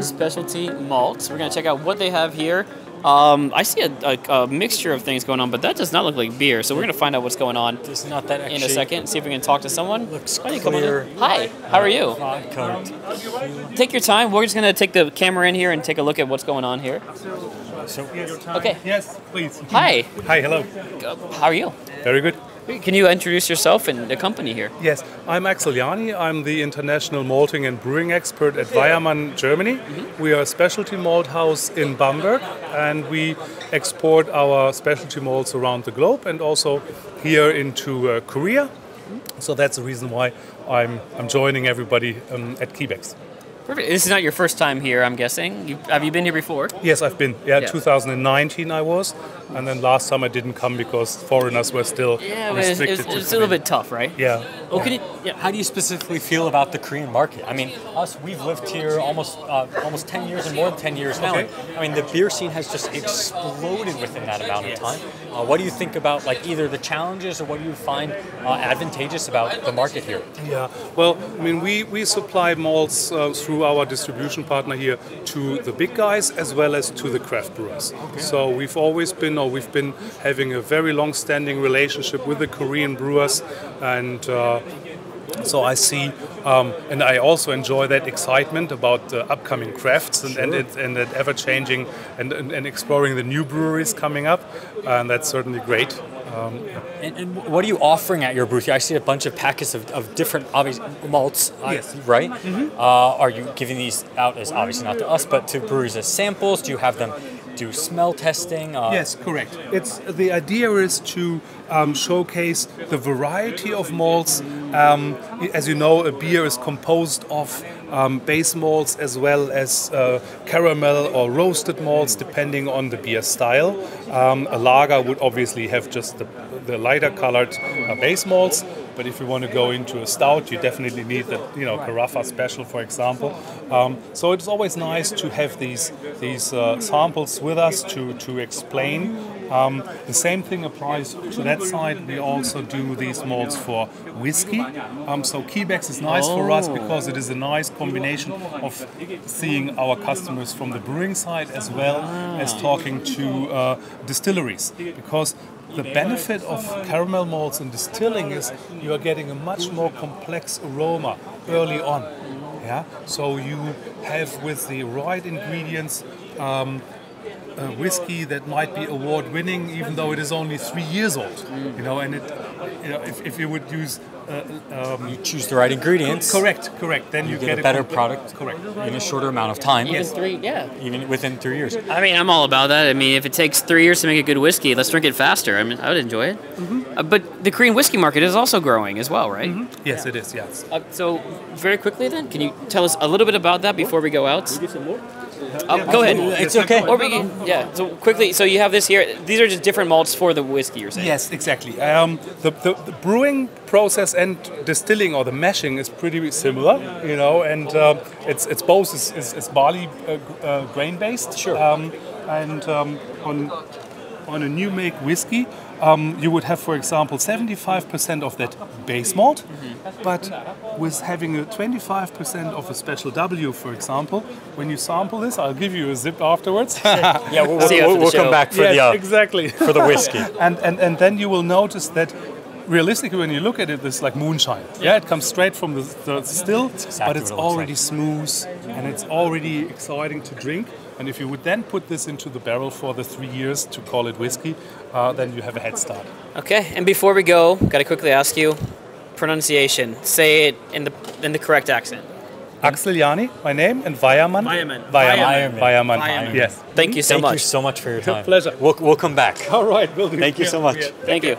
Weyermann Specialty Malts. We're going to check out what they have here. I see a mixture of things going on, but that does not look like beer. So we're going to find out what's going on It's not that in a second. See if we can talk to someone. Looks Why don't you come on clear. in? Hi, how are you? Take your time. We're just going to take the camera in here and take a look at what's going on here. Okay. Yes, please. Hi. Hi, hello. How are you? Very good. Can you introduce yourself and the company here? Yes, I'm Axel Jani. I'm the international malting and brewing expert at Weyermann, Germany. We are a specialty malt house in Bamberg, and we export our specialty malts around the globe and also here into Korea. So that's the reason why I'm joining everybody at KIBEX. Perfect. This is not your first time here, I'm guessing. Have you been here before? Yes, I've been. Yeah, 2019 I was, and then last time I didn't come because foreigners were still restricted. It's a little bit tough, right? Yeah. Oh, how do you specifically feel about the Korean market? I mean, we've lived here almost 10 years and more than 10 years now. Okay. And, I mean, the beer scene has just exploded within that amount of time. What do you think about either the challenges or what do you find advantageous about the market here? Yeah, well, I mean, we supply malts through our distribution partner here to the big guys as well as to the craft brewers. Okay. So we've been having a very long-standing relationship with the Korean brewers, and so I see, and I also enjoy that excitement about the upcoming crafts and that ever-changing and exploring the new breweries coming up, and that's certainly great. And what are you offering at your booth? I see a bunch of packets of different obvious malts, Yes. right? Mm-hmm. Are you giving these out as obviously not to us, but to breweries as samples? Do you have them do smell testing? Yes, correct. The idea is to showcase the variety of malts. As you know, a beer is composed of base malts as well as caramel or roasted malts, depending on the beer style. A lager would obviously have just the lighter colored base malts. But if you want to go into a stout, you definitely need the Carafa Special, for example. So it's always nice to have these samples with us to explain. The same thing applies to that side. We also do these malts for whiskey. So KIBEX is nice for us because it is a nice combination of seeing our customers from the brewing side as well as talking to distilleries. Because the benefit of caramel malts in distilling is you are getting a much more complex aroma early on. Yeah, so you have with the right ingredients a whiskey that might be award-winning, even though it is only 3 years old. And if you would use you choose the right ingredients. Correct. Then you get a better product. Correct. In a shorter amount of time. Yes. Even within 3 years. I mean, I'm all about that. I mean, if it takes 3 years to make a good whiskey, let's drink it faster. I mean, I would enjoy it. Mm-hmm. But the Korean whiskey market is also growing as well, right? Mm-hmm. Yes, it is, yes. So, very quickly then, can you tell us a little bit about that before we go out? Go ahead. It's okay. So quickly, so you have this here. These are just different malts for the whiskey, you're saying? Yes, exactly. The brewing process and distilling or the mashing is pretty similar, and it's both is barley grain based. Sure. And on a new make whiskey, you would have, for example, 75% of that base malt, but with having a 25% of a special W, for example, when you sample this, I'll give you a sip afterwards. Yeah, we'll come back for exactly. for the whiskey. and then you will notice that realistically, when you look at it, it's like moonshine. Yeah, it comes straight from the still, but it's already smooth and it's already exciting to drink. And if you would then put this into the barrel for the 3 years to call it whiskey, then you have a head start. Okay, and before we go, got to quickly ask you, pronunciation. Say it in the correct accent. Axel Jani, my name, and Weyermann. Weyermann. Yes. Thank you so much. Thank you so much for your time. Pleasure. We'll come back. All right, will do. Thank you so much. Thank you.